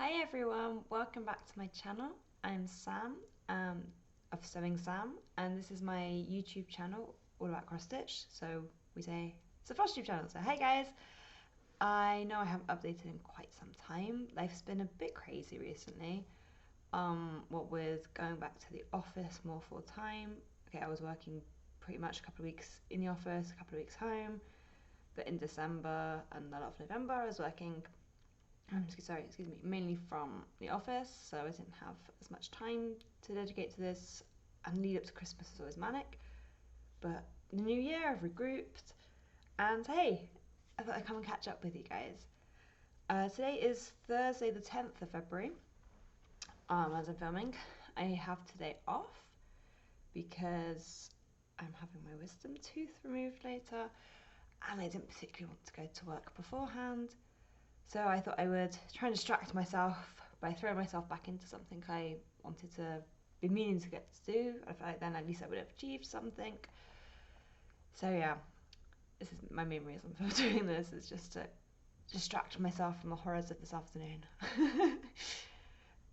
Hi everyone, welcome back to my channel. I'm Sam of Sewing Sam, and this is my YouTube channel all about cross stitch. So we say it's a FlossTube channel. So hey guys, I know I haven't updated in quite some time. Life's been a bit crazy recently. What with going back to the office more full time. Okay, I was working pretty much a couple of weeks in the office, a couple of weeks home, but in December and a lot of November I was working excuse me, mainly from the office, so I didn't have as much time to dedicate to this, and lead up to Christmas is always manic. But the new year, I've regrouped, and hey, I thought I'd come and catch up with you guys. Today is Thursday the 10th of February, as I'm filming. I have today off because I'm having my wisdom tooth removed later, and I didn't particularly want to go to work beforehand. So I thought I would try and distract myself by throwing myself back into something I wanted to be meaning to get to do. I felt like then at least I would have achieved something. So yeah, this is my main reason for doing this, is just to distract myself from the horrors of this afternoon.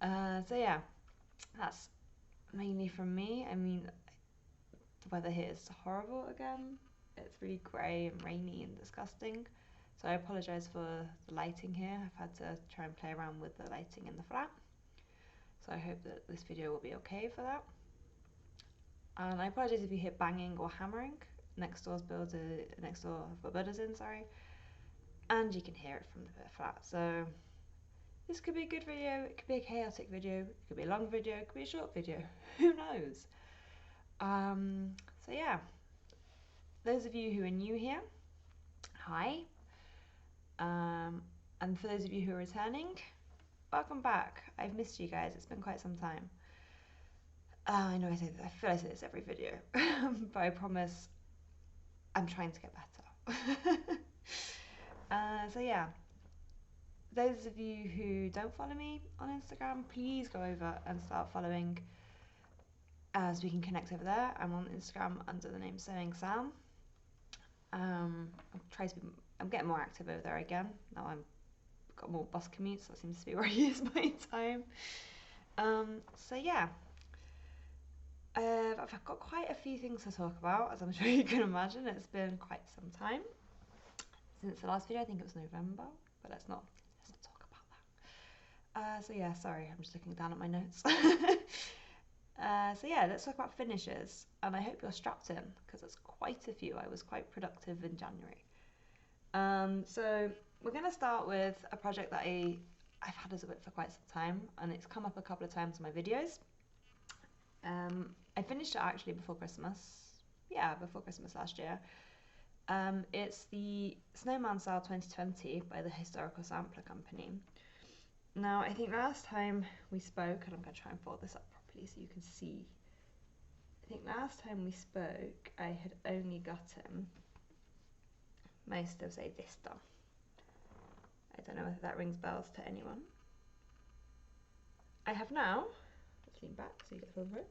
So yeah, that's mainly from me. I mean, the weather here is horrible again. It's really grey and rainy and disgusting. So I apologise for the lighting here. I've had to try and play around with the lighting in the flat. So I hope that this video will be okay for that. And I apologise if you hear banging or hammering. Next door I've got builders in, sorry. And you can hear it from the flat. So this could be a good video, it could be a chaotic video, it could be a long video, it could be a short video. Who knows? So yeah, those of you who are new here, hi. And for those of you who are returning, welcome back. I've missed you guys, it's been quite some time. I know I feel I say this every video, but I promise I'm trying to get better. So yeah, those of you who don't follow me on Instagram, please go over and start following, as we can connect over there. I'm on Instagram under the name Sewing Sam. I'm getting more active over there again. Now I've got more bus commutes, that seems to be where I use my time. So yeah, I've got quite a few things to talk about, as I'm sure you can imagine. It's been quite some time since the last video. I think it was November, but let's not talk about that. So yeah, sorry, I'm just looking down at my notes. So yeah, let's talk about finishes, and I hope you're strapped in, because it's quite a few. I was quite productive in January. So we're going to start with a project that I've had as a whip for quite some time, and it's come up a couple of times in my videos. I finished it actually before Christmas. Yeah, before Christmas last year. It's the Snowman Sale 2020 by the Historical Sampler Company. Now, I think last time we spoke, and I'm going to try and fold this up properly so you can see. I think last time we spoke, I had only gotten most of, say, this done. I don't know whether that rings bells to anyone. I have now, let's lean back so you get the feel for it,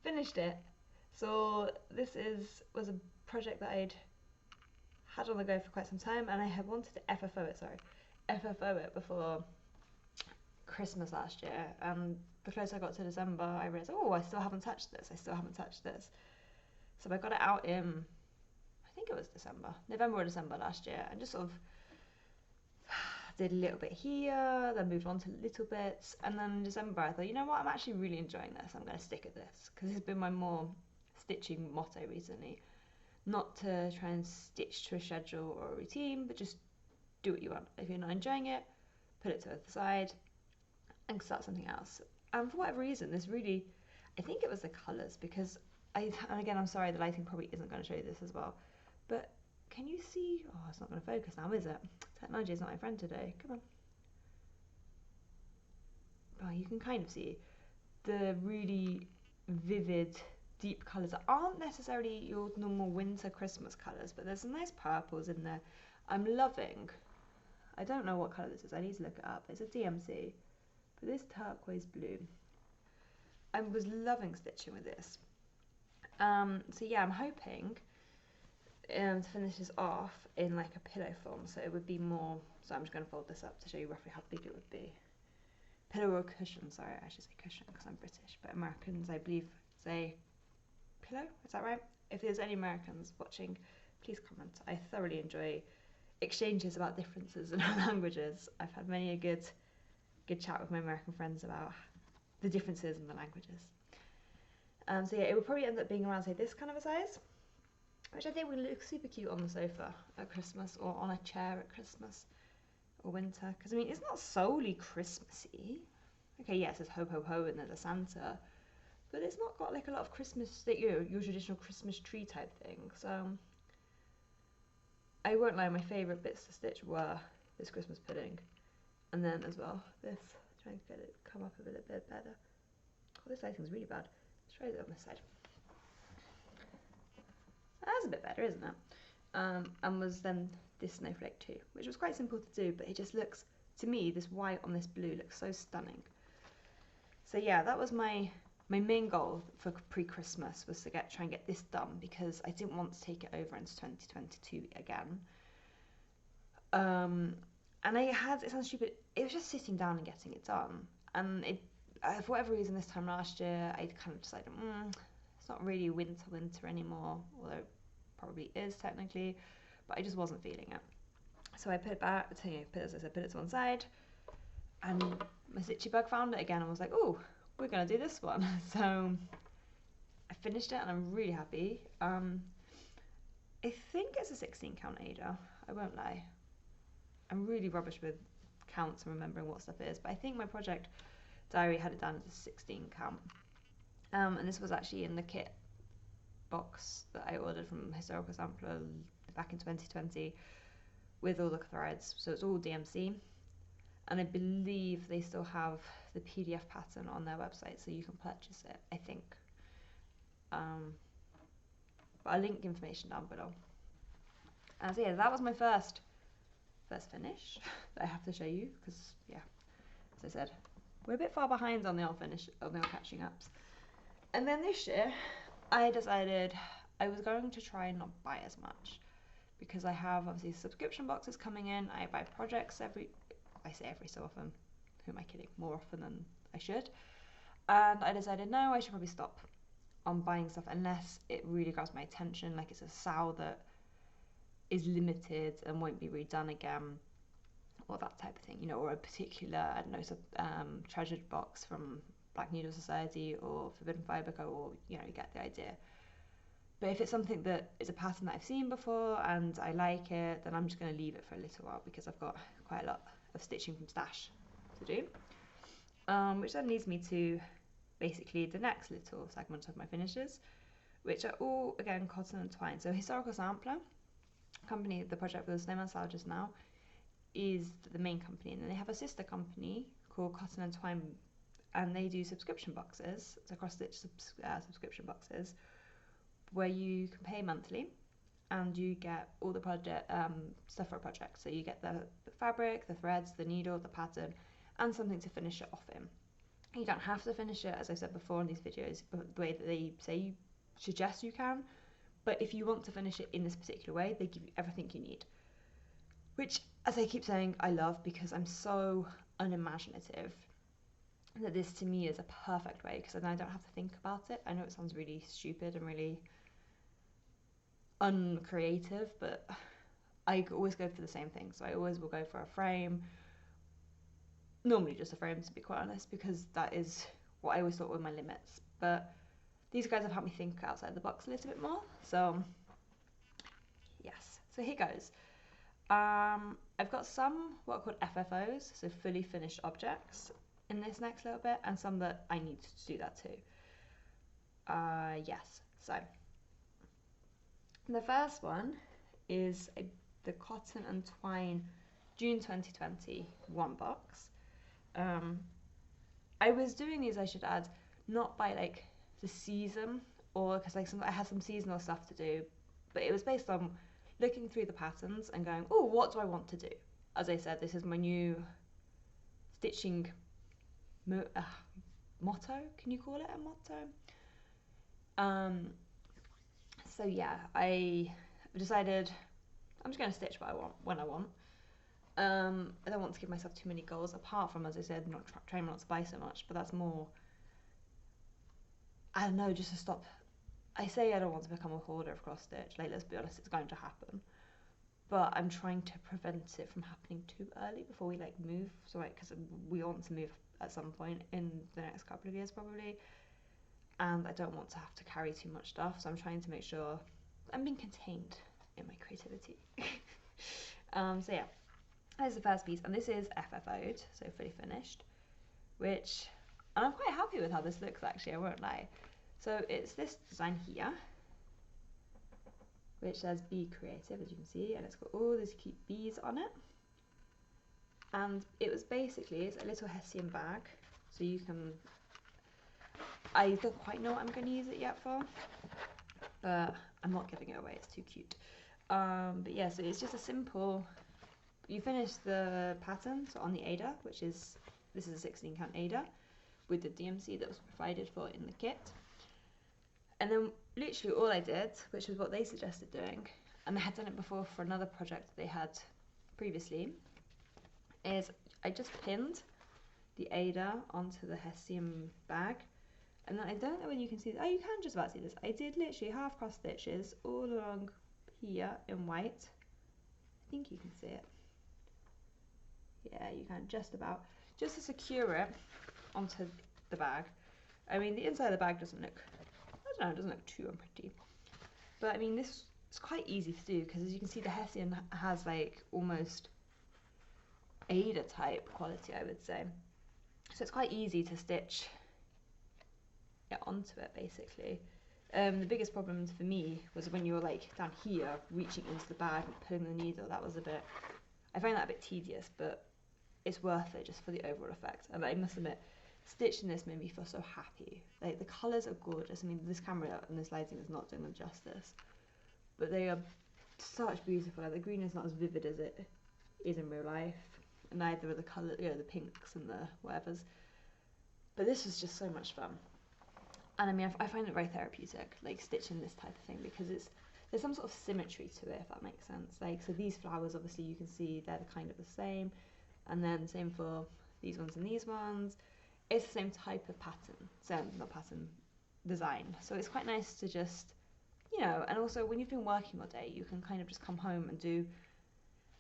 finished it. So this was a project that I'd had on the go for quite some time, and I had wanted to FFO it before Christmas last year. And the closer I got to December, I realised, oh, I still haven't touched this. So I got it out in, I think it was November or December last year, and just sort of did a little bit here, then moved on to little bits, and then in December I thought, you know what, I'm actually really enjoying this, I'm going to stick at this, because this has been my more stitching motto recently. Not to try and stitch to a schedule or a routine, but just do what you want. If you're not enjoying it, put it to the side and start something else. And for whatever reason, this really, I think it was the colours, because and again, I'm sorry, the lighting probably isn't going to show you this as well, but can you see? Oh, it's not going to focus now, is it? Technology is not my friend today. Come on. Oh, you can kind of see the really vivid, deep colours that aren't necessarily your normal winter Christmas colours, but there's some nice purples in there. I'm loving, I don't know what colour this is, I need to look it up. It's a DMC, but this turquoise blue. I was loving stitching with this. So yeah, I'm hoping to finish this off in like a pillow form, so it would be more, so I'm just going to fold this up to show you roughly how big it would be. pillow or cushion. Sorry, I should say cushion because I'm British, but Americans, I believe, say pillow. Is that right? If there's any Americans watching, please comment. I thoroughly enjoy exchanges about differences in our languages. I've had many a good chat with my American friends about the differences in the languages. So yeah, it would probably end up being around, say, this kind of a size, which I think would look super cute on the sofa at Christmas, or on a chair at Christmas or winter. Because I mean, it's not solely Christmassy. Okay, yes, there's ho ho ho and there's a Santa, but it's not got like a lot of Christmas, you know, your traditional Christmas tree type thing. So I won't lie, my favourite bits to stitch were this Christmas pudding, and then as well this. Trying to get it come up a bit better. Oh, this lighting's really bad. Let's try it on this side. That's a bit better, isn't it? And was then this snowflake too, which was quite simple to do, but it just looks, to me, this white on this blue looks so stunning. So yeah, that was my main goal for pre-Christmas, was to try and get this done, because I didn't want to take it over into 2022 again. And it sounds stupid, it was just sitting down and getting it done. And for whatever reason this time last year, I kind of decided, it's not really winter anymore, although it probably is technically, but I just wasn't feeling it. So I put it back, as I said, put it to one side, and my stitchy bug found it again and was like, oh, we're going to do this one. So I finished it and I'm really happy. I think it's a 16 count Ada, I won't lie. I'm really rubbish with counts and remembering what stuff is, but I think my project diary had it down as a 16 count. And this was actually in the kit box that I ordered from Historical Sampler back in 2020 with all the threads. So it's all DMC, and I believe they still have the PDF pattern on their website, so you can purchase it, I think. But I'll link information down below. So yeah, that was my first finish that I have to show you, because yeah, as I said, we're a bit far behind on the old catching ups. And then this year I decided I was going to try and not buy as much, because I have obviously subscription boxes coming in. I buy projects every so often. Who am I kidding? More often than I should. And I decided, no, I should probably stop on buying stuff unless it really grabs my attention, like it's a sow that is limited and won't be redone again, or that type of thing, you know, or a particular, I don't know, treasured box from Black Needle Society or Forbidden Fibre Co, or, you know, you get the idea. But if it's something that is a pattern that I've seen before and I like it, then I'm just going to leave it for a little while, because I've got quite a lot of stitching from stash to do. Which then leads me to basically the next little segment of my finishes, which are all, again, cotton and twine. So Historical Sampler company, the project with the Snowman Salvagers now, is the main company, and then they have a sister company called Cotton and Twine, and they do subscription boxes, so cross-stitch subscription boxes, where you can pay monthly and you get all the project stuff for a project. So you get the fabric, the threads, the needle, the pattern, and something to finish it off in. You don't have to finish it, as I said before in these videos, the way that they suggest you can. But if you want to finish it in this particular way, they give you everything you need. Which, as I keep saying, I love, because I'm so unimaginative that this to me is a perfect way, because then I don't have to think about it. I know it sounds really stupid and really uncreative, but I always go for the same thing. So I always will go for a frame, normally just a frame, to be quite honest, because that is what I always thought were my limits. But these guys have helped me think outside the box a little bit more. So yes, so here goes. I've got some what are called FFOs, so fully finished objects, in this next little bit, and some that I need to do that too. Yes, so the first one is the Cotton and Twine June 2021 box. I was doing these, I should add, not by like the season, or because like I had some seasonal stuff to do, but it was based on looking through the patterns and going, oh, what do I want to do? As I said, this is my new stitching motto. Can you call it a motto? So yeah, I decided I'm just going to stitch what I want when I want. I don't want to give myself too many goals, apart from, as I said, not trying not to buy so much, but that's more, I don't know, just to stop. I say I don't want to become a hoarder of cross stitch, like, let's be honest, it's going to happen, but I'm trying to prevent it from happening too early before we like move, so like, because we want to move at some point in the next couple of years probably, and I don't want to have to carry too much stuff, so I'm trying to make sure I'm being contained in my creativity. So yeah, there's the first piece, and this is FFO'd, so fully finished, which, and I'm quite happy with how this looks actually, I won't lie. So it's this design here, which says be creative, as you can see, and it's got all these cute bees on it. And it was basically, it's a little Hessian bag, so you can, I don't quite know what I'm going to use it yet for, but I'm not giving it away, it's too cute. But yeah, so it's just a simple, you finish the pattern, so on the Ada, which is, this is a 16 count Ada, with the DMC that was provided for in the kit. And then literally all I did, which was what they suggested doing, and I had done it before for another project they had previously, is I just pinned the Ada onto the Hessian bag, and then I don't know whether you can see this. Oh, you can just about see this. I did literally half cross stitches all along here in white. I think you can see it. Yeah, you can just about, just to secure it onto the bag. I mean, the inside of the bag doesn't look, I don't know, it doesn't look too unpretty, but I mean, this is quite easy to do, because as you can see, the Hessian has like almost Ada type quality, I would say, so it's quite easy to stitch it onto it basically. The biggest problem for me was when you were like down here reaching into the bag and pulling the needle. That was a bit, I find that a bit tedious, but it's worth it just for the overall effect. And I must admit, stitching this made me feel so happy. Like, the colours are gorgeous. I mean, this camera and this lighting is not doing them justice, but they are such beautiful. Like, the green is not as vivid as it is in real life, and neither are the colour, you know, the pinks and the whatevers. But this was just so much fun. And I mean, I find it very therapeutic, like stitching this type of thing, because there's some sort of symmetry to it, if that makes sense. Like, so these flowers, obviously you can see they're kind of the same, and then same for these ones and these ones. It's the same type of pattern, so not pattern, design. So it's quite nice to just, you know, and also when you've been working all day, you can kind of just come home and do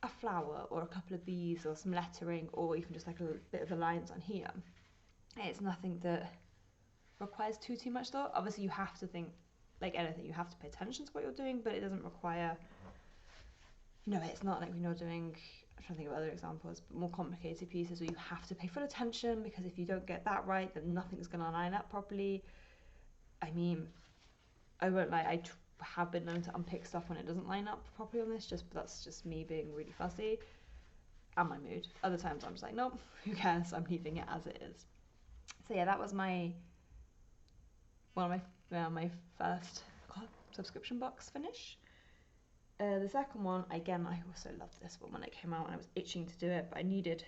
a flower or a couple of bees or some lettering, or even just like a bit of the lines on here. It's nothing that requires too much thought. Obviously you have to think, like anything, you have to pay attention to what you're doing, but it doesn't require, you know, it's not like when you're doing, I'm trying to think of other examples, but more complicated pieces where you have to pay full attention, because if you don't get that right, then nothing's going to line up properly. I mean, I won't lie, I have been known to unpick stuff when it doesn't line up properly on this, but that's just me being really fussy and my mood. Other times I'm just like, nope, who cares, I'm leaving it as it is. So yeah, that was my one of my first subscription box finish. The second one, again, I also loved this one when it came out, and I was itching to do it, but I needed,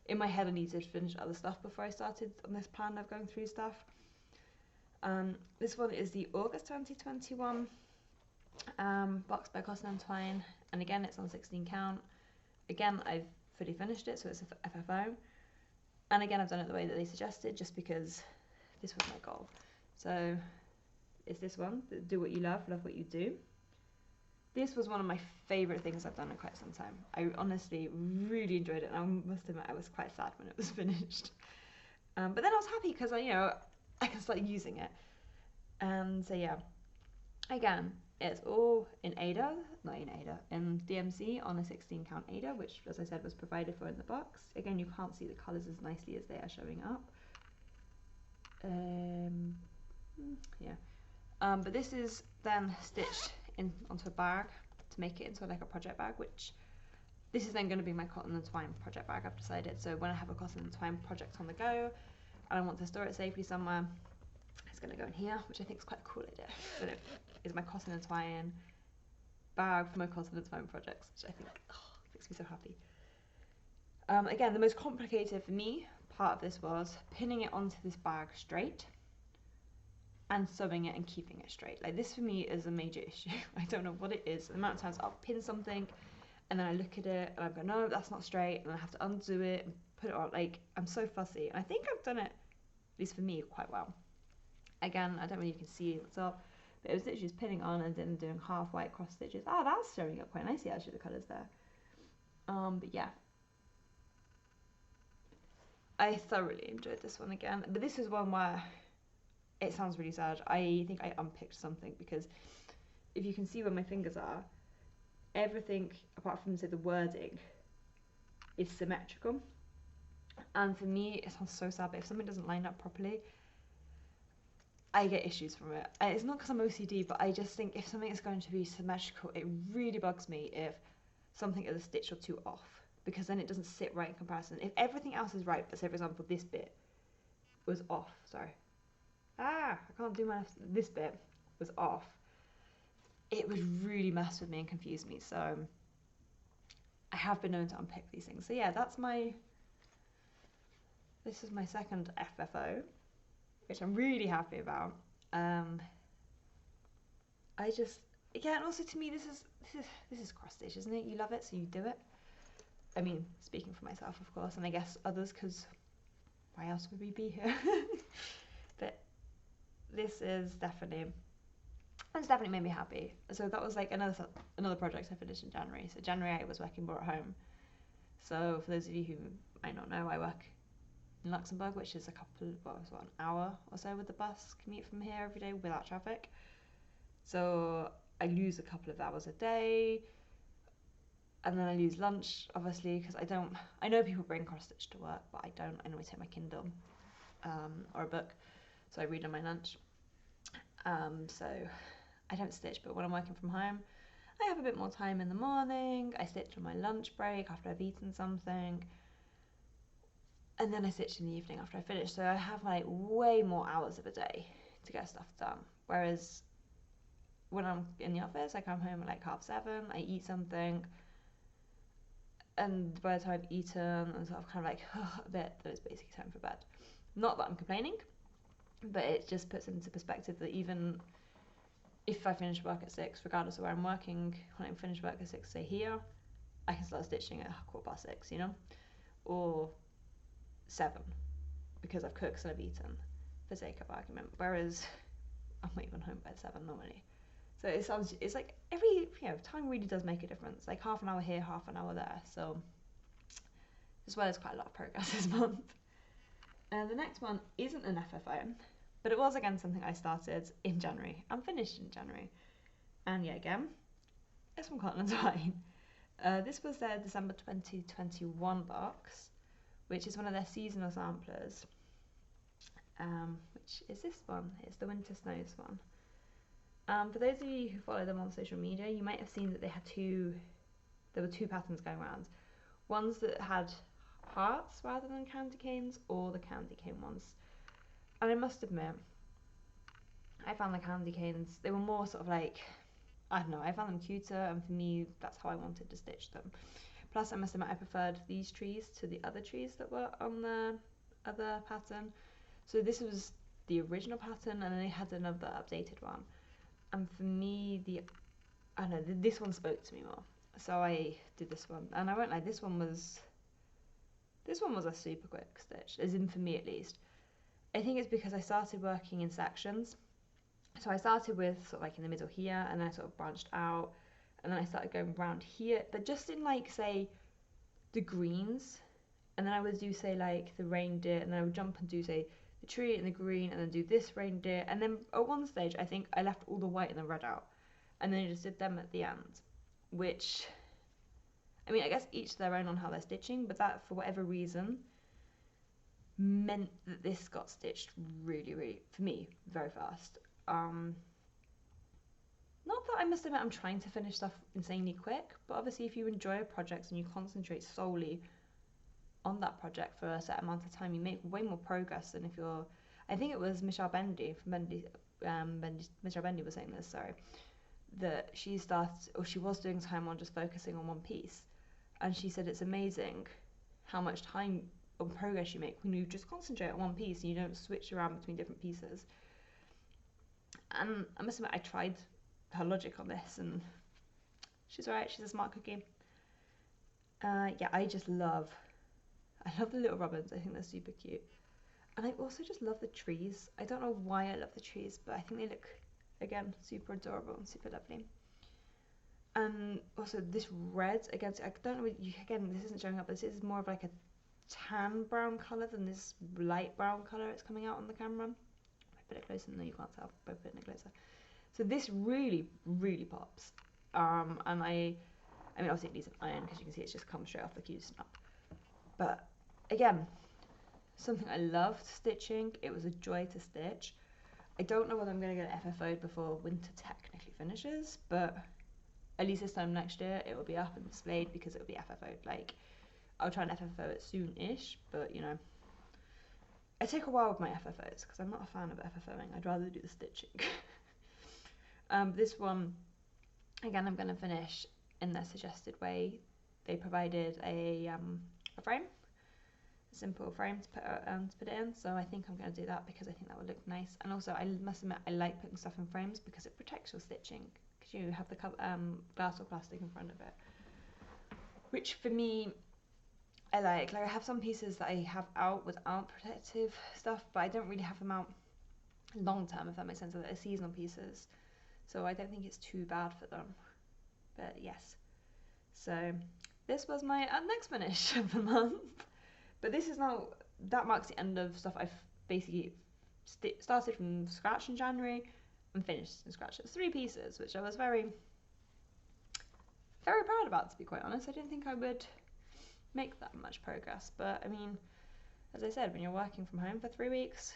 in my head, I needed to finish other stuff before I started on this plan of going through stuff. This one is the August 2021 box by Twine, and again, it's on 16 count. Again, I've fully finished it, so it's a FFO. And again, I've done it the way that they suggested, just because this was my goal. So it's this one, do what you love what you do. This was one of my favourite things I've done in quite some time. I honestly really enjoyed it, and I must admit I was quite sad when it was finished. But then I was happy because I can start using it. And so yeah, again, it's all in in DMC on a 16 count Ada, which, as I said, was provided for in the box. Again, you can't see the colours as nicely as they are showing up. But this is then stitched onto a bag to make it into like a project bag, which this is then going to be my cotton and twine project bag, I've decided. So when I have a cotton and twine project on the go and I want to store it safely somewhere, it's going to go in here, which I think is quite a cool idea. So it is my cotton and twine bag for my cotton and twine projects, which I think makes me so happy. Again, the most complicated for me part of this was pinning it onto this bag straight and sewing it and keeping it straight. Like, this for me is a major issue. I don't know what it is. The amount of times I'll pin something and then I look at it and I go, no, that's not straight, and I have to undo it and put it on. Like, I'm so fussy, and I think I've done it, at least for me, quite well. Again, I don't really can see what's up, but it was literally just pinning on and then doing half white cross stitches. Oh, that's showing up quite nicely actually, the colours there. But yeah, I thoroughly enjoyed this one again. But this is one where it sounds really sad. I think I unpicked something, because if you can see where my fingers are, everything apart from, say, the wording is symmetrical. And for me, it sounds so sad, but if something doesn't line up properly, I get issues from it. And it's not because I'm OCD, but I just think if something is going to be symmetrical, it really bugs me if something is a stitch or two off, because then it doesn't sit right in comparison. If everything else is right, but say for example this bit was off, sorry, I can't do my, this bit was off, it would really mess with me and confuse me. So I have been known to unpick these things. So yeah, this is my second FFO, which I'm really happy about. I just, yeah, and also to me this is cross stitch, isn't it? You love it, so you do it. I mean, speaking for myself, of course, and I guess others, because why else would we be here? But this is definitely, it's definitely made me happy. So that was like another project I finished in January. So January I was working more at home. So for those of you who might not know, I work in Luxembourg, which is an hour or so with the bus commute from here every day without traffic. So I lose a couple of hours a day, and then I lose lunch, obviously, because I know people bring cross stitch to work, but I don't. I normally take my Kindle or a book, so I read on my lunch. So I don't stitch, but when I'm working from home, I have a bit more time in the morning. I stitch on my lunch break after I've eaten something, and then I stitch in the evening after I finish. So I have like way more hours of a day to get stuff done. Whereas when I'm in the office, I come home at like 7:30, I eat something, and by the time I've eaten and sort of kind of like a bit, then it's basically time for bed. Not that I'm complaining, but it just puts into perspective that even if I finish work at 6, regardless of where I'm working, when I finish work at 6, say here, I can start stitching at 6:15, you know, or 7, because I've cooked and I've eaten, for sake of argument. Whereas I'm not even home by 7 normally. So it's like time really does make a difference. Like half an hour here, half an hour there. So as well as quite a lot of progress this month. And the next one isn't an FFO, but it was again something I started in January and finished in January. And yeah, again, it's from Cotton and Twine. This was their December 2021 box, which is one of their seasonal samplers, which is this one. It's the Winter Snows one. For those of you who follow them on social media, you might have seen that there were two patterns going around. Ones that had hearts rather than candy canes, or the candy cane ones. And I must admit, I found the candy canes, they were more sort of like, I don't know, I found them cuter, and for me, that's how I wanted to stitch them. Plus, I must admit, I preferred these trees to the other trees that were on the other pattern. So this was the original pattern, and then they had another updated one. And for me, this one spoke to me more. So I did this one, and I won't lie, this one was a super quick stitch, as in for me at least. I think it's because I started working in sections. So I started with sort of like in the middle here, and then I sort of branched out, and then I started going around here, but just in like, say, the greens, and then I would do, say, like the reindeer, and then I would jump and do, say, the tree and the green, and then do this reindeer, and then at one stage I think I left all the white and the red out, and then I just did them at the end, which, I mean, I guess each their own on how they're stitching, but that, for whatever reason, meant that this got stitched really, really, for me, very fast. Not that I must admit I'm trying to finish stuff insanely quick, but obviously if you enjoy a project and you concentrate solely on that project for a set amount of time, you make way more progress than if you're, I think it was Michelle Bendy from Michelle Bendy was saying this, sorry, that she was doing time on just focusing on one piece, and she said it's amazing how much time on progress you make when you just concentrate on one piece and you don't switch around between different pieces. And I must admit, I tried her logic on this, and she's alright, she's a smart cookie. Yeah, I love the little robins. I think they're super cute. And I also just love the trees. I don't know why I love the trees, but I think they look, again, super adorable and super lovely. And also this red, again, I don't know, again, this isn't showing up, but this is more of like a tan brown colour than this light brown colour it's coming out on the camera. I put it closer, no you can't tell by putting it closer. So this really, really pops. And I mean obviously it needs an iron because you can see it's just come straight off the Q snap. But again, something I loved stitching. It was a joy to stitch. I don't know whether I'm going to get it FFO'd before winter technically finishes, but at least this time next year it will be up and displayed because it will be FFO'd. Like, I'll try and FFO it soon-ish, but you know, I take a while with my FFOs because I'm not a fan of FFOing. I'd rather do the stitching. This one, again, I'm going to finish in their suggested way. They provided a frame, a simple frame to put it in, so I think I'm going to do that because I think that would look nice. And also, I must admit, I like putting stuff in frames because it protects your stitching, because you have the glass or plastic in front of it, which for me, I like I have some pieces that I have out without protective stuff, but I don't really have them out long term, if that makes sense. They're seasonal pieces, so I don't think it's too bad for them. But yes, so this was my next finish of the month. But this is now, that marks the end of stuff I've basically started from scratch in January and finished from scratch. It's 3 pieces, which I was very, very proud about, to be quite honest. I didn't think I would make that much progress, but I mean, as I said, when you're working from home for 3 weeks,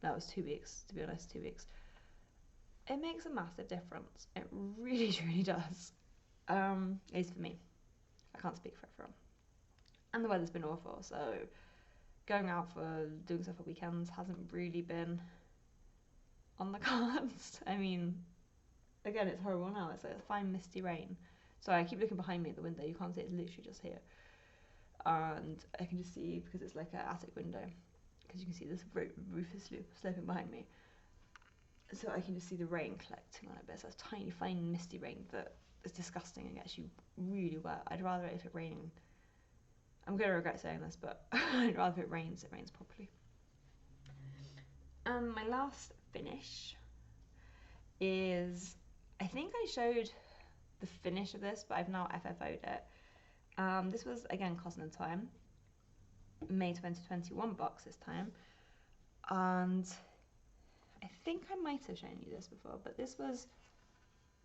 that was 2 weeks, to be honest, 2 weeks, it makes a massive difference. It really, really does. At least for me. I can't speak for everyone. And the weather's been awful, so going out for doing stuff at weekends hasn't really been on the cards. I mean, again, it's horrible now. It's like a fine misty rain. So I keep looking behind me at the window. You can't see it, it's literally just here. And I can just see, because it's like an attic window, because you can see this roof is sloping behind me. So I can just see the rain collecting on it, but it's a tiny, fine, misty rain that is disgusting and gets you really wet. I'd rather if it raining. I'm going to regret saying this, but I'd rather if it rains properly. My last finish is, I think I showed the finish of this, but I've now FFO'd it. This was, again, Cotton and Twine, May 2021 box this time, and I think I might have shown you this before, but this was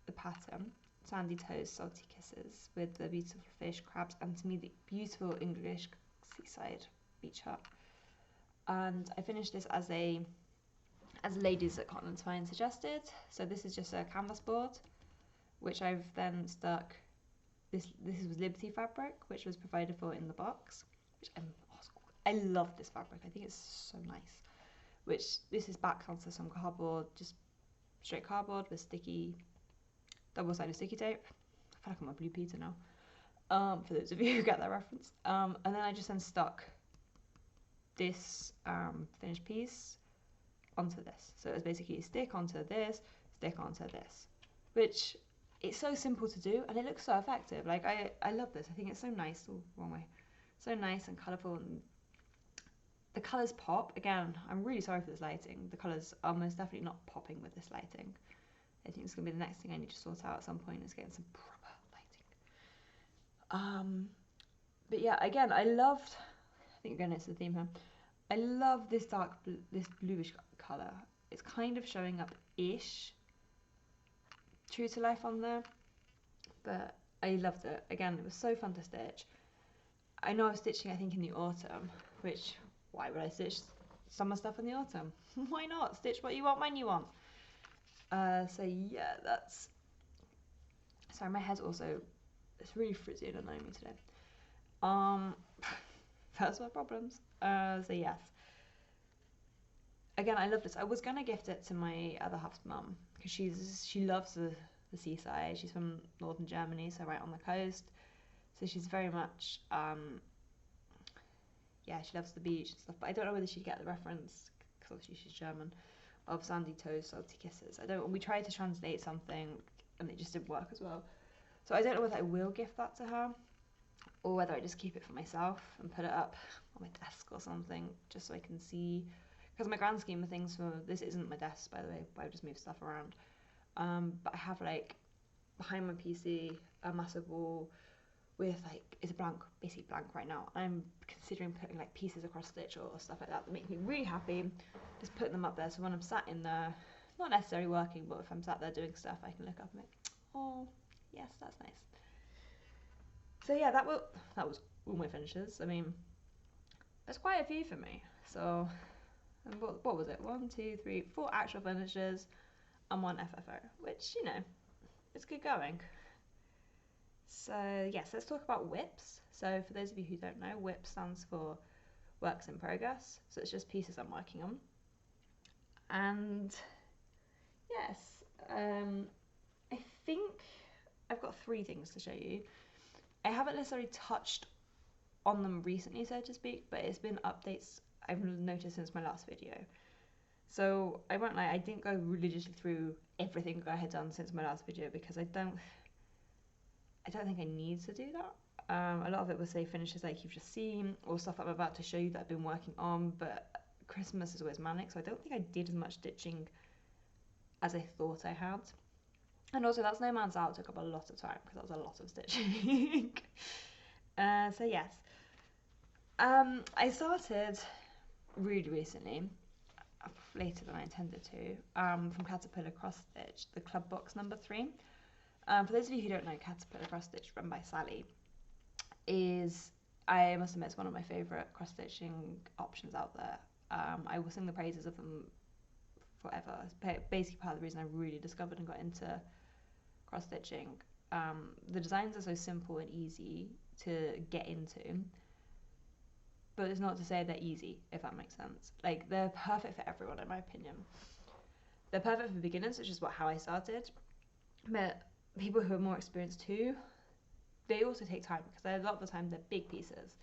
the pattern, Sandy Toes, Salty Kisses, with the beautiful fish, crabs, and to me the beautiful English seaside beach hut. And I finished this as ladies at Cotton and Twine suggested. So this is just a canvas board, which I've then stuck. This was Liberty fabric, which was provided for in the box. Which I love this fabric. I think it's so nice. Which this is backed onto some cardboard, just straight cardboard with sticky, double-sided sticky tape. I feel like I'm a Blue Peter now. For those of you who get that reference. And then I just stuck this finished piece onto this. So it's basically stick onto this, which it's so simple to do and it looks so effective. Like I love this. I think it's so nice. Oh, wrong way. So nice and colourful, and the colours pop. Again, I'm really sorry for this lighting. The colours are most definitely not popping with this lighting. I think it's going to be the next thing I need to sort out at some point, is getting some proper lighting. But yeah, again, I loved, I think again it's the theme here, I love this this bluish colour. It's kind of showing up-ish, true to life on there, but I loved it. Again, it was so fun to stitch. I know I was stitching, I think, in the autumn, which, why would I stitch summer stuff in the autumn? Why not? Stitch what you want when you want. So yeah, that's, sorry, my hair's also, it's really frizzy and annoying me today. First world problems. So yes. Again, I love this. I was gonna gift it to my other half's mum because she loves the seaside. She's from northern Germany, so right on the coast. So she's very much yeah, she loves the beach and stuff. But I don't know whether she'd get the reference because obviously she's German, of Sandy Toes, Salty Kisses. We tried to translate something and it just didn't work as well. So I don't know whether I will gift that to her or whether I just keep it for myself and put it up on my desk or something, just so I can see. Because my grand scheme of things, this isn't my desk, by the way, but I just move stuff around. But I have like behind my PC a massive wall with like, it's blank, basically blank right now. I'm considering putting like pieces across stitch or stuff like that that make me really happy. Just putting them up there, so when I'm sat in there, not necessarily working, but if I'm sat there doing stuff, I can look up and like, oh yes, that's nice. So yeah, that was all my finishes. I mean, there's quite a few for me. So what was it? 1, 2, 3, 4 actual finishes and 1 FFO, which, you know, it's good going. So yes, let's talk about WIPs. So for those of you who don't know, WIP stands for works in progress. So it's just pieces I'm working on. And yes, I think I've got 3 things to show you. I haven't necessarily touched on them recently, so to speak, but it's been updates I've noticed since my last video. So I won't lie, I didn't go religiously through everything I had done since my last video, because I don't think I need to do that. A lot of it was, say, finishes like you've just seen, or stuff I'm about to show you that I've been working on, but Christmas is always manic, so I don't think I did as much stitching as I thought I had. And also, that Snowman's Out took up a lot of time, because that was a lot of stitching. So yes, I started really recently, later than I intended to, from Caterpillar Cross Stitch, the Club Box number 3. For those of you who don't know, Caterpillar Cross Stitch, run by Sally, is, I must admit, it's one of my favourite cross stitching options out there. I will sing the praises of them forever. It's basically part of the reason I really discovered and got into cross stitching. The designs are so simple and easy to get into, but it's not to say they're easy, if that makes sense. Like, they're perfect for everyone, in my opinion. They're perfect for beginners, which is how I started, but people who are more experienced too, they also take time, because a lot of the time they're big pieces,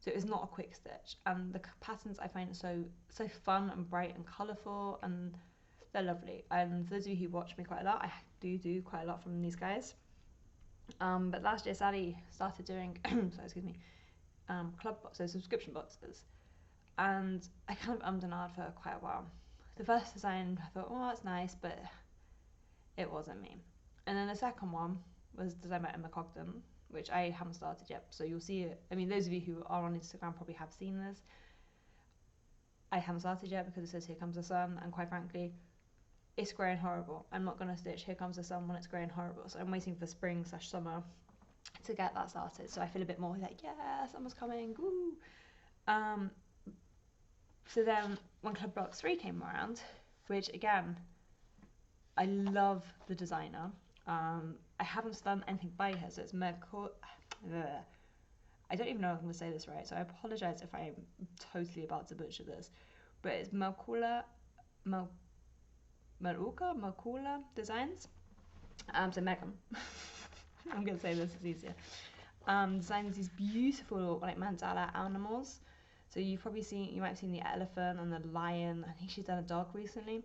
so it's not a quick stitch, and the patterns I find so fun and bright and colourful, and they're lovely. And for those of you who watch me quite a lot, I do quite a lot from these guys. But last year Sally started doing club boxes, subscription boxes, and I kind of ummed and ahed for quite a while. The first design I thought, oh, that's nice, but it wasn't me. And then the second one was designed by Emma Cogden, which I haven't started yet, so you'll see it. I mean, those of you who are on Instagram probably have seen this. I haven't started yet because it says Here Comes the Sun, and quite frankly, it's grey and horrible. I'm not going to stitch Here Comes the Sun when it's grey and horrible, so I'm waiting for spring/summer to get that started, so I feel a bit more like, yeah, summer's coming, woo! So then when Club Box 3 came around, which again, I love the designer. I haven't done anything by her, so it's Mercur. I don't even know if I'm going to say this right, so I apologise if I'm totally about to butcher this. But it's Mercula Designs. So Megan. I'm going to say this is easier. Designs these beautiful like mandala animals. So you might have seen the elephant and the lion. I think she's done a dog recently.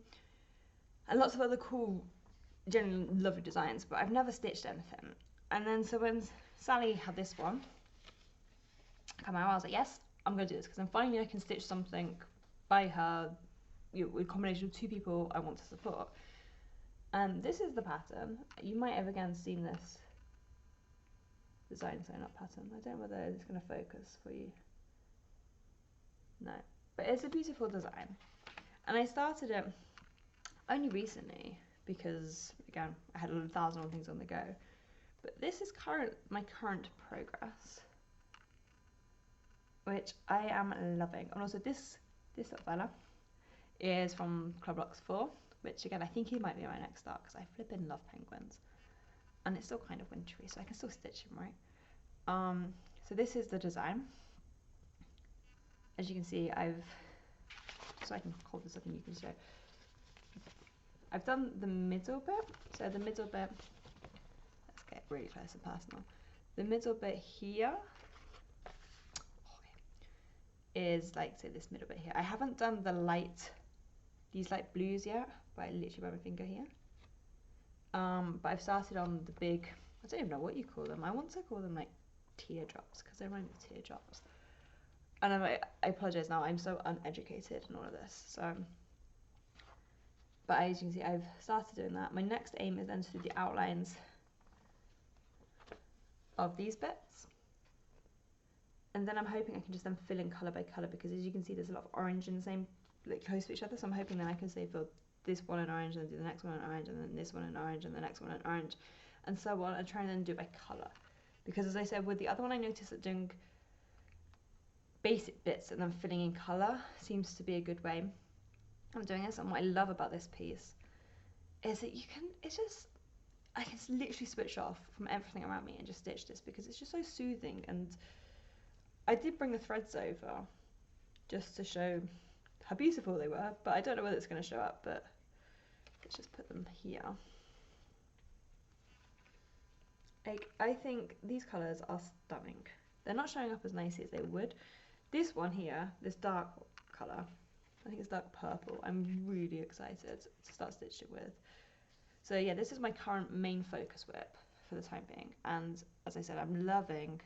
And lots of other cool, generally lovely designs, but I've never stitched anything. And then so when Sally had this one come out, I was like, yes, I'm going to do this, because then finally I can stitch something by her, with a combination of 2 people I want to support. And this is the pattern. You might have again seen this design, so not pattern. I don't know whether it's going to focus for you. No, but it's a beautiful design. And I started it only recently, because again, I had 1,000 things on the go. But this is my current progress, which I am loving. And also this little fella is from Club Box 4, which again, I think he might be my next start, because I flipping love penguins. And it's still kind of wintry, so I can still stitch him, right? So this is the design. As you can see, so I can hold this up and you can show. I've done the middle bit. So the middle bit, let's get really close and personal. The middle bit here is like, say, this middle bit here. I haven't done these light blues yet, but I literally run my finger here. But I've started on the big, I don't even know what you call them. I want to call them like teardrops because they rhyme with teardrops. And I apologize now, I'm so uneducated in all of this. So, but as you can see, I've started doing that. My next aim is then to do the outlines of these bits. And then I'm hoping I can just then fill in colour by colour, because as you can see, there's a lot of orange in the same, like close to each other. So I'm hoping that I can say fill this one in orange, and then do the next one in orange, and then this one in orange, and the next one in orange, and so on, and try and then do it by colour. Because as I said, with the other one, I noticed that doing basic bits and then filling in colour seems to be a good way of doing this. And what I love about this piece is that you can, it's just, I can literally switch off from everything around me and just stitch this, because it's just so soothing. And I did bring the threads over just to show how beautiful they were, but I don't know whether it's going to show up, but let's just put them here. Like, I think these colours are stunning. They're not showing up as nicely as they would. This one here, this dark colour, I think it's dark purple, I'm really excited to start stitching with. So yeah, this is my current main focus whip for the time being, and as I said, I'm loving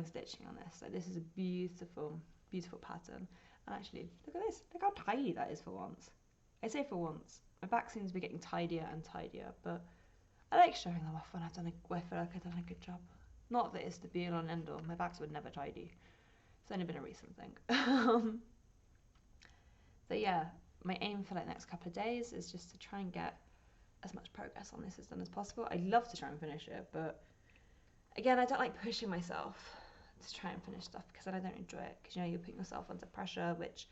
stitching on this. So this is a beautiful, beautiful pattern. And actually, look at this, look how tidy that is for once. I say for once, my back seems to be getting tidier and tidier, but I like showing them off when I feel like I've done a good job. Not that it's the be all and end all, my backs were never tidy. It's only been a recent thing. So yeah, my aim for like the next couple of days is just to try and get as much progress on this as done as possible. I'd love to try and finish it, but again, I don't like pushing myself to try and finish stuff, because then I don't enjoy it, because you know, you're putting yourself under pressure, which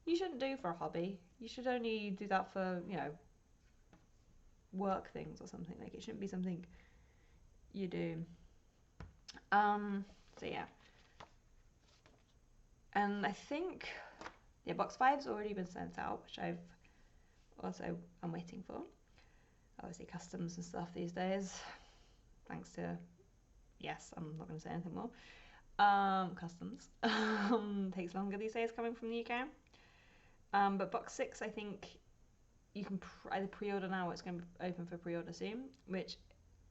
you shouldn't do for a hobby. You should only do that for, you know, work things or something. Like, it shouldn't be something you do. So yeah, and I think, yeah, box 5's already been sent out, which I'm waiting for. Obviously customs and stuff these days, thanks to, yes, I'm not going to say anything more, customs takes longer these days coming from the UK. But box 6, I think you can either pre-order now, or it's going to be open for pre-order soon, which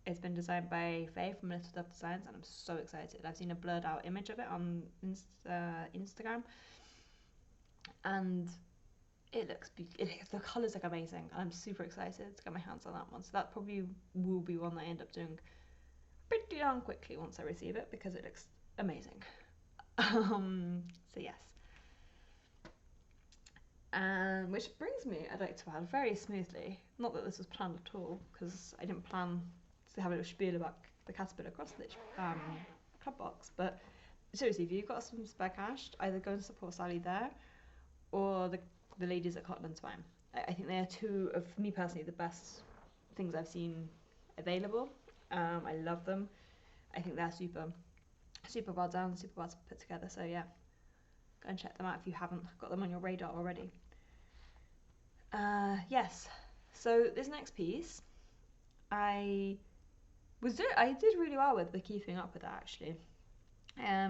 has been designed by Faye from Little Dove Designs, and I'm so excited. I've seen a blurred out image of it on Instagram, and it looks the colours look amazing, and I'm super excited to get my hands on that one. So that probably will be one that I end up doing pretty darn quickly once I receive it, because it looks amazing. So yes. And which brings me, I'd like to add very smoothly, not that this was planned at all, because I didn't plan to have a little spiel about the Caterpillar cross stitch club box, but seriously, if you've got some spare cash, either go and support Sally there, or the ladies at Cotton and Twine. I think they are two of, for me personally, the best things I've seen available. I love them. I think they're super well done, super well put together. So yeah, go and check them out if you haven't got them on your radar already. Yes, so this next piece, I did really well with the keeping up with that, actually. I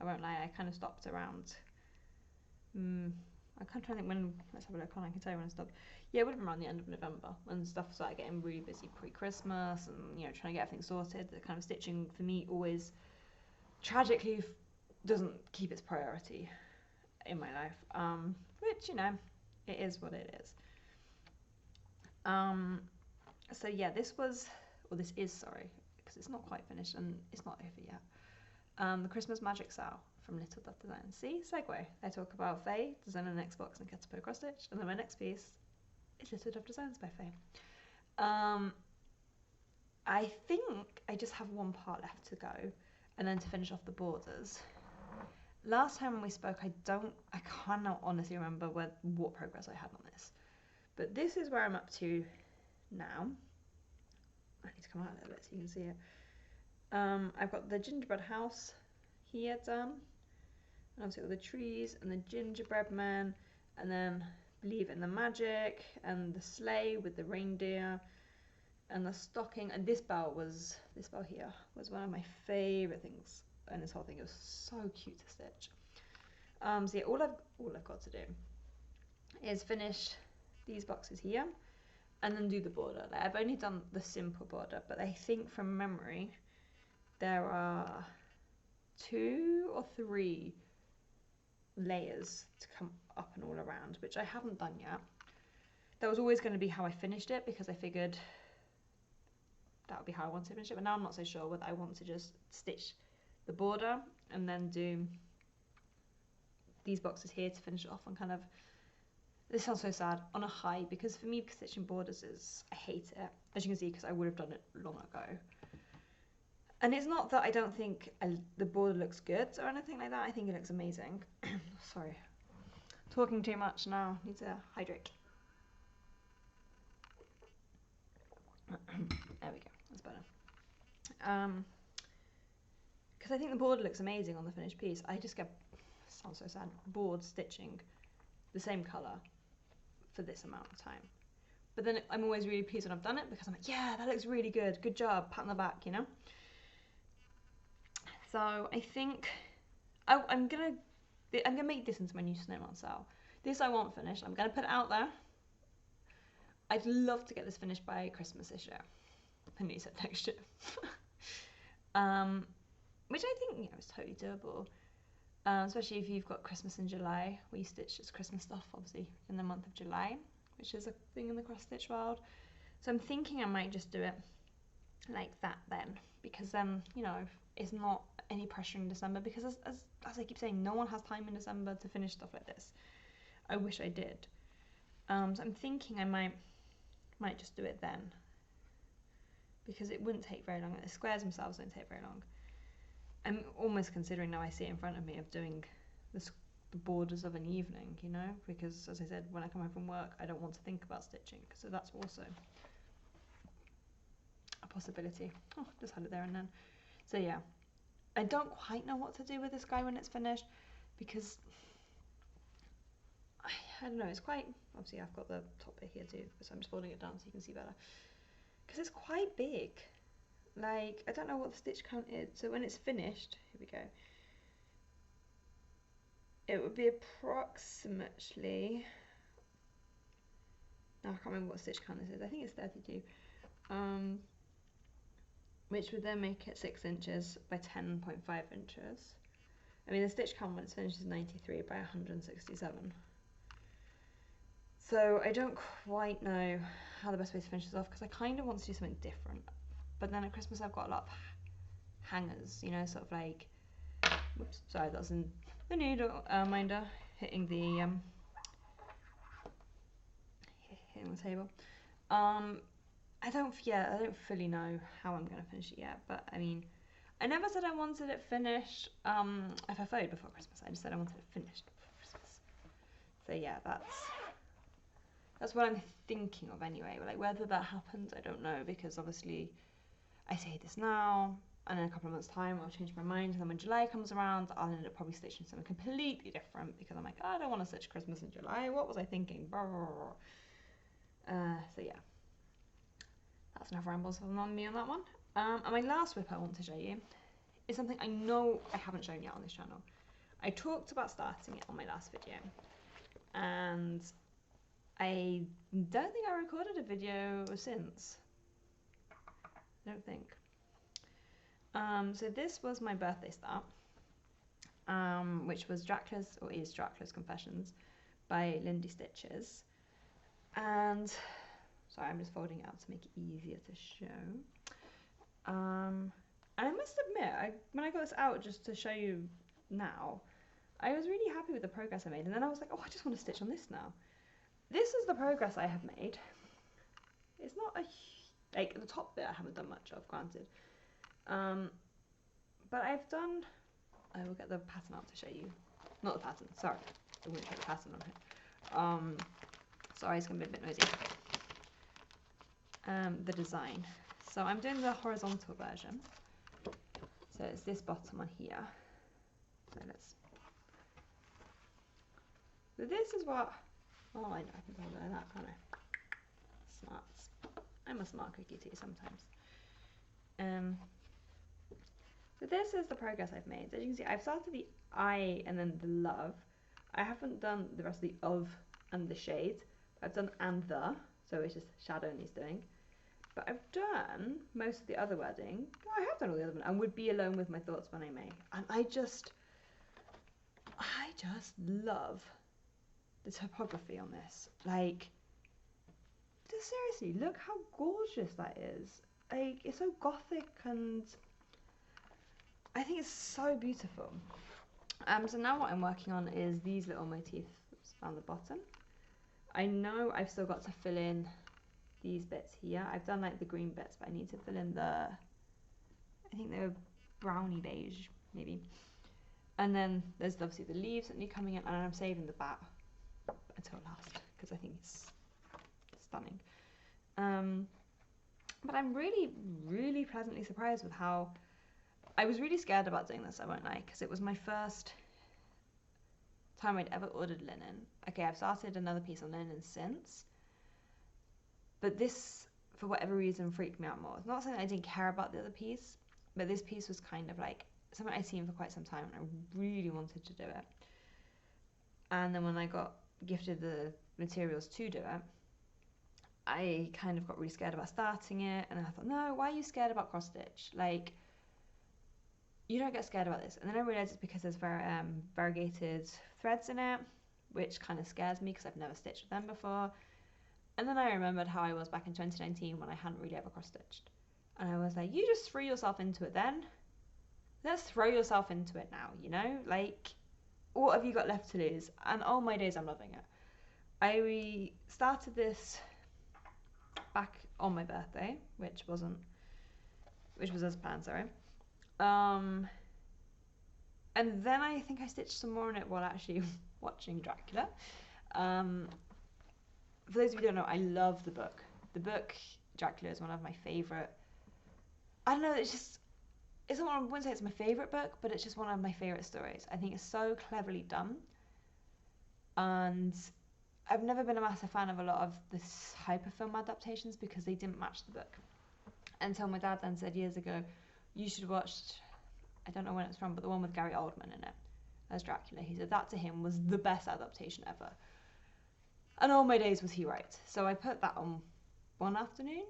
won't lie, I kind of stopped around, I can't try to think when, let's have a look on, I can tell you when I stopped. Yeah, it would have been around the end of November, when stuff started getting really busy pre-Christmas, and, you know, trying to get everything sorted. The kind of stitching, for me, always, tragically, doesn't keep its priority in my life, which, you know, it is what it is. So yeah, this is, sorry, because it's not quite finished and it's not over yet. The Christmas Magic Sale from Little Dove Design. See, segue. I talk about Faye, designer an Xbox and Caterpillar cross stitch, and then my next piece is Little Dove Designs by Faye. I think I just have one part left to go, and then to finish off the borders. Last time when we spoke, I cannot honestly remember what progress I had on this, but this is where I'm up to now. I need to come out a little bit so you can see it. I've got the gingerbread house here done, and obviously all the trees and the gingerbread man, and then Believe in the Magic and the sleigh with the reindeer and the stocking. And this bell here was one of my favourite things, and this whole thing was so cute to stitch. So yeah, all I've got to do is finish these boxes here and then do the border. Like, I've only done the simple border, but I think from memory there are 2 or 3 layers to come up and all around, which I haven't done yet. That was always going to be how I finished it, because I figured that would be how I wanted to finish it, but now I'm not so sure whether I want to just stitch the border and then do these boxes here to finish it off on kind of, this sounds so sad, on a high, because for me stitching borders is, I hate it, as you can see, because I would have done it long ago. And it's not that I don't think the border looks good or anything like that, I think it looks amazing. Sorry, talking too much now, need to hydrate. There we go, that's better. Because I think the border looks amazing on the finished piece. I just get, sounds so sad, bored stitching the same colour for this amount of time. But then I'm always really pleased when I've done it, because I'm like, yeah, that looks really good, good job, pat on the back, you know? So I think I'm gonna make this into my new snowman cell. This I won't finish, I'm gonna put it out there. I'd love to get this finished by Christmas this year. I need to next year. Which I think, you know, is totally doable. Especially if you've got Christmas in July. We stitch just Christmas stuff, obviously, in the month of July, which is a thing in the cross stitch world. So I'm thinking I might just do it like that then, because you know, it's not any pressure in December, because as I keep saying, no one has time in December to finish stuff like this. I wish I did. So I'm thinking I might just do it then, because it wouldn't take very long. The squares themselves don't take very long. I'm almost considering, now I see it in front of me, of doing the borders of an evening, you know, because as I said, when I come home from work, I don't want to think about stitching, so that's also a possibility. Oh, just had it there and then. So yeah, I don't quite know what to do with this guy when it's finished, because I don't know, it's quite, obviously I've got the top bit here too, so I'm just folding it down so you can see better, because it's quite big. Like, I don't know what the stitch count is, so when it's finished, here we go, it would be approximately, I can't remember what stitch count this is, I think it's 32, which would then make it 6 inches by 10.5 inches. I mean, the stitch count when it's finished is 93 by 167. So I don't quite know how the best way to finish this off, because I kind of want to do something different. But then at Christmas I've got a lot of hangers, you know, sort of like, whoops, sorry, that's in the needle minder hitting the table. I don't fully know how I'm going to finish it yet, but I mean, I never said I wanted it finished FFO'd before Christmas, I just said I wanted it finished before Christmas. So yeah, that's what I'm thinking of anyway. Like, whether that happens, I don't know, because obviously I say this now, and in a couple of months' time I'll change my mind, and then when July comes around, I'll end up probably stitching something completely different, because I'm like, oh, I don't want to stitch Christmas in July. What was I thinking? So yeah, that's enough rambles from me on that one. And my last whip I want to show you is something I know I haven't shown yet on this channel. I talked about starting it on my last video, and I don't think I recorded a video since. I don't think. So this was my birthday start, which was Dracula's, or is Dracula's Confessions by Lindy Stitches. And sorry, I'm just folding it out to make it easier to show. And I must admit, when I got this out just to show you now, I was really happy with the progress I made, and then I was like, oh, I just want to stitch on this now. This is the progress I have made. It's not like the top bit I haven't done much of, granted. But I've done, I will get the pattern out to show you. Not the pattern, sorry. I wouldn't put the pattern on here. Sorry, it's going to be a bit noisy. The design. So I'm doing the horizontal version. So it's this bottom one here. So this is what, oh, I know I can hold it like that, can't I? Smarts. I'm a smart cookie too sometimes. So this is the progress I've made. So as you can see, I've started the I and then the love. I haven't done the rest of the of and the shades. I've done and the, so it's just shadow needs doing. But I've done most of the other wedding. I have done all the other one, and would be alone with my thoughts when I may. And I just love the typography on this. Like, just seriously, look how gorgeous that is. Like, it's so gothic, and I think it's so beautiful. So now what I'm working on is these little motifs down the bottom. I know I've still got to fill in these bits here. I've done like the green bits, but I need to fill in the, I think they're browny beige maybe. And then there's obviously the leaves that need coming in, and I'm saving the bat until last because I think it's stunning. But I'm really, really pleasantly surprised with how, I was really scared about doing this, I won't lie, because it was my first time I'd ever ordered linen. Okay, I've started another piece on linen since, but this, for whatever reason, freaked me out more. It's not something I didn't care about the other piece, but this piece was kind of like something I'd seen for quite some time, and I really wanted to do it. And then when I got gifted the materials to do it, I kind of got really scared about starting it, and I thought, no, why are you scared about cross stitch? Like, you don't get scared about this. And then I realised it's because there's variegated threads in it, which kind of scares me because I've never stitched with them before. And then I remembered how I was back in 2019 when I hadn't really ever cross stitched, and I was like, you just threw yourself into it then. Let's throw yourself into it now, you know? Like, what have you got left to lose? And oh my days, I'm loving it. I started this back on my birthday, which was as planned, sorry. And then I think I stitched some more on it while actually watching Dracula. For those of you who don't know, I love the book. The book Dracula is one of my favourite. I don't know, I wouldn't say it's my favourite book, but it's just one of my favourite stories. I think it's so cleverly done, and I've never been a massive fan of a lot of this hyperfilm adaptations because they didn't match the book. Until my dad then said years ago, you should watch, I don't know when it's from, but the one with Gary Oldman in it as Dracula. He said that to him was the best adaptation ever. And all my days was he right. So I put that on one afternoon,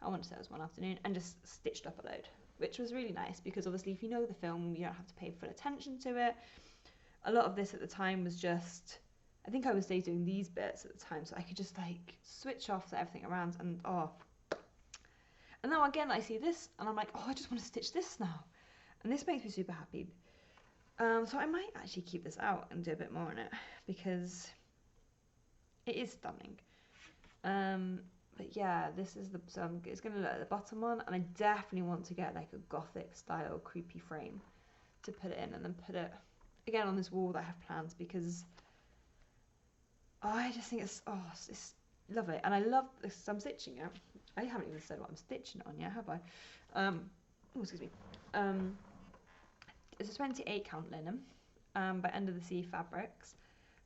I want to say it was one afternoon, and just stitched up a load, which was really nice because obviously if you know the film, you don't have to pay full attention to it. A lot of this at the time was just, I think I was doing these bits at the time, so I could just like switch off to everything around, and and now again I see this and I'm like, oh, I just want to stitch this now, and this makes me super happy. So I might actually keep this out and do a bit more on it because it is stunning. But yeah, this is it's going to look at the bottom one, and I definitely want to get like a gothic style creepy frame to put it in, and then put it again on this wall that I have planned because I just think it's lovely, and I love this. I'm stitching it. I haven't even said what I'm stitching it on yet, have I? Oh, excuse me. It's a 28 count linen by End of the Sea Fabrics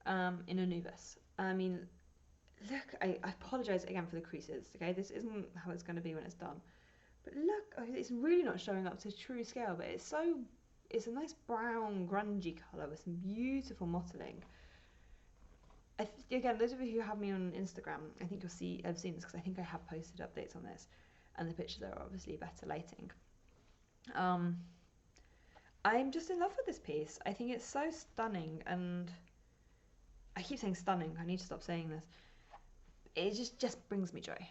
in Anubis. I mean, look, I apologise again for the creases, okay? This isn't how it's going to be when it's done. But look, it's really not showing up to true scale, but it's a nice brown, grungy colour with some beautiful mottling. Again, those of you who have me on Instagram, I think have seen this because I think I have posted updates on this, and the pictures are obviously better lighting. I'm just in love with this piece. I think it's so stunning, and I keep saying stunning. I need to stop saying this. It just brings me joy,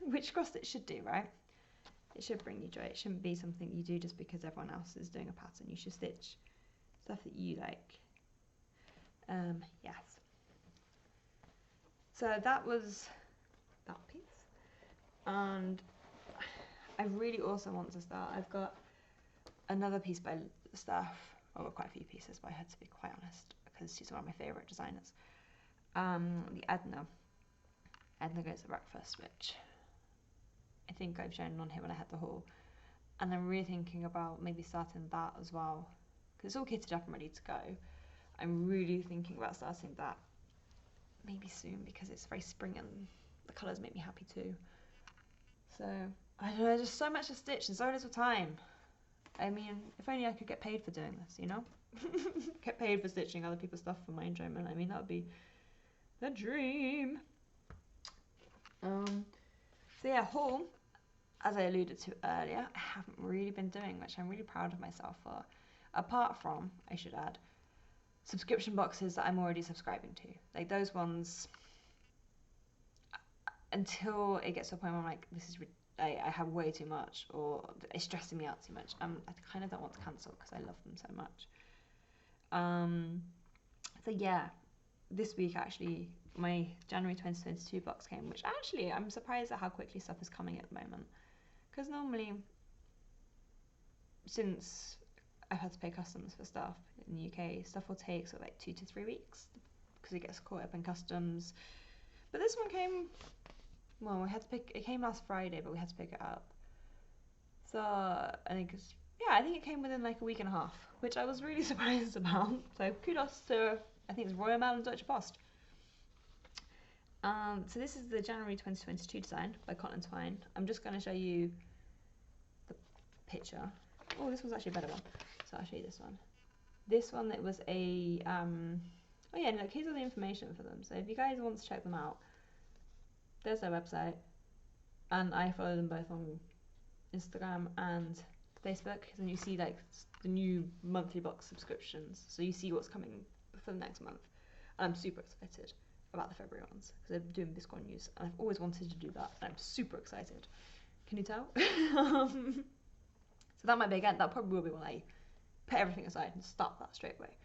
which cross stitch should do, right? It should bring you joy. It shouldn't be something you do just because everyone else is doing a pattern. You should stitch stuff that you like. Yes. So that was that piece, and I really also want to start. I've got another piece by Steph, well, quite a few pieces, but I had to be quite honest because she's one of my favourite designers. The Edna Goes to Breakfast, which I think I've shown on here when I had the haul, and I'm really thinking about maybe starting that as well because it's all kitted up and ready to go. I'm really thinking about starting that maybe soon because it's very spring and the colours make me happy too. So I don't know, there's just so much to stitch and so little time. I mean, if only I could get paid for doing this, you know? Get paid for stitching other people's stuff for my enjoyment. I mean, that would be the dream. So yeah, haul, as I alluded to earlier, I haven't really been doing, which I'm really proud of myself for. Apart from, I should add, subscription boxes that I'm already subscribing to. Like those ones, until it gets to a point where I'm like, this is, I have way too much, or it's stressing me out too much. I kind of don't want to cancel because I love them so much. So yeah, this week actually, my January 2022 box came, which actually I'm surprised at how quickly stuff is coming at the moment. Because normally, since I've had to pay customs for stuff in the UK, stuff will take sort of like 2 to 3 weeks because it gets caught up in customs. But this one came, well, we had to pick, it came last Friday, but we had to pick it up. So I think it's, yeah, I think it came within like a week and a half, which I was really surprised about. So kudos to, I think it's Royal Mail and Deutsche Post. So this is the January 2022 design by Twine. I'm just going to show you the picture. Oh, this was actually a better one. So I'll show you this one. This one, it was a, oh yeah, look, here's all the information for them. So if you guys want to check them out, there's their website. And I follow them both on Instagram and Facebook. Then you see like the new monthly box subscriptions. So you see what's coming for the next month. And I'm super excited about the February ones because they're doing Biscoin news, and I've always wanted to do that, and I'm super excited. Can you tell? So that might be, again, that probably will be when I put everything aside and start that straight away,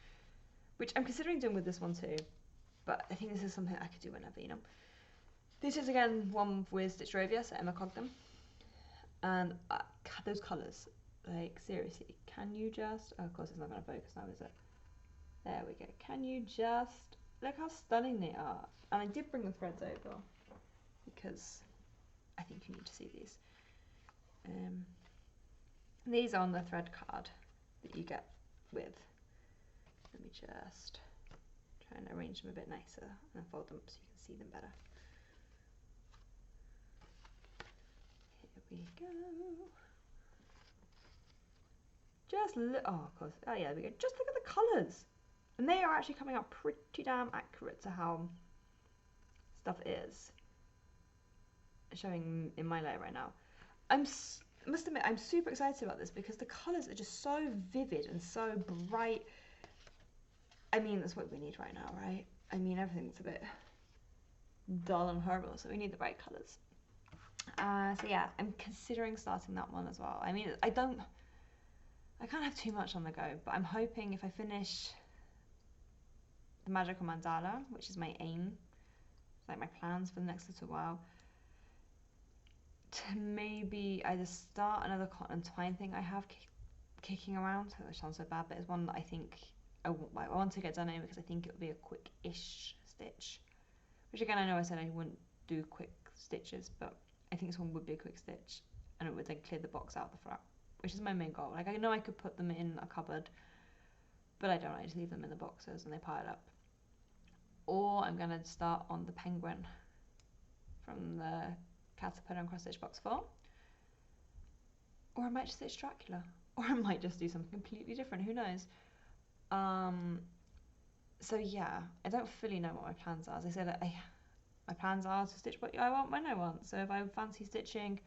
which I'm considering doing with this one too, but I think this is something I could do whenever, you know. This is again one with Stitch Rovia, so Emma Cogden, and those colours, like seriously, can you just, oh, of course it's not going to focus now, is it? There we go. Can you just look how stunning they are? And I did bring the threads over because I think you need to see these. These are on the thread card that you get with. Let me just try and arrange them a bit nicer and fold them so you can see them better. Here we go. Just look, oh of course, oh yeah, there we go. Just look at the colours. And they are actually coming out pretty damn accurate to how stuff is showing in my light right now. I must admit, I'm super excited about this because the colours are just so vivid and so bright. I mean, that's what we need right now, right? I mean, everything's a bit dull and horrible, so we need the bright colours. So yeah, I'm considering starting that one as well. I mean, I can't have too much on the go, but I'm hoping if I finish the Magical Mandala, which is my aim, like my plans for the next little while, to maybe either start another cotton and twine thing I have kicking around, which sounds so bad, but it's one that I think I want to get done in because I think it would be a quick-ish stitch. Which again, I know I said I wouldn't do quick stitches, but I think this one would be a quick stitch, and it would then clear the box out the front, which is my main goal. Like I know I could put them in a cupboard, but I don't. I just leave them in the boxes and they pile up. Or I'm gonna start on the penguin from the Caterpillar and Cross Stitch box 4. Or I might just stitch Dracula. Or I might just do something completely different, who knows? So yeah, I don't fully know what my plans are. As I said, my plans are to stitch what I want when I want. So if I fancy stitching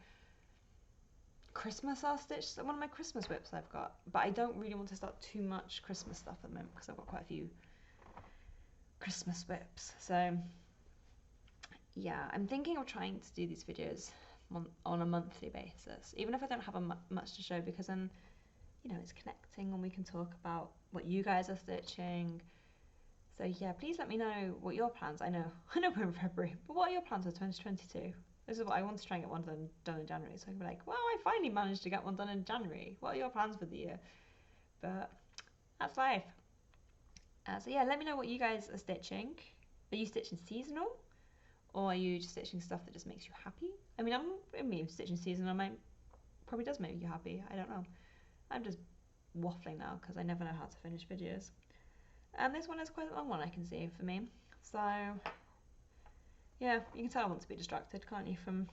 Christmas, I'll stitch one of my Christmas whips I've got. But I don't really want to start too much Christmas stuff at the moment because I've got quite a few Christmas whips. So yeah, I'm thinking of trying to do these videos on a monthly basis, even if I don't have much to show, because then, you know, it's connecting and we can talk about what you guys are stitching. So yeah, please let me know what your plans. I know we're in February, but what are your plans for 2022? This is what I want to try and get one done in January, so I can be like, well, I finally managed to get one done in January. What are your plans for the year? But that's life. So yeah, let me know what you guys are stitching. Are you stitching seasonal? Or are you just stitching stuff that just makes you happy? I mean, stitching seasonal probably does make you happy. I don't know. I'm just waffling now because I never know how to finish videos. And this one is quite a long one, I can see, for me. So, yeah, you can tell I want to be distracted, can't you, from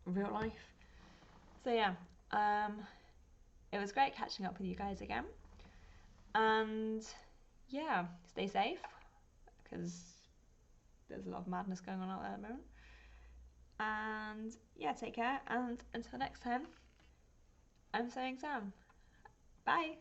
real life? So yeah, it was great catching up with you guys again. And yeah, stay safe because there's a lot of madness going on out there at the moment. And yeah, take care, and until next time, I'm Sewing Sam. Bye!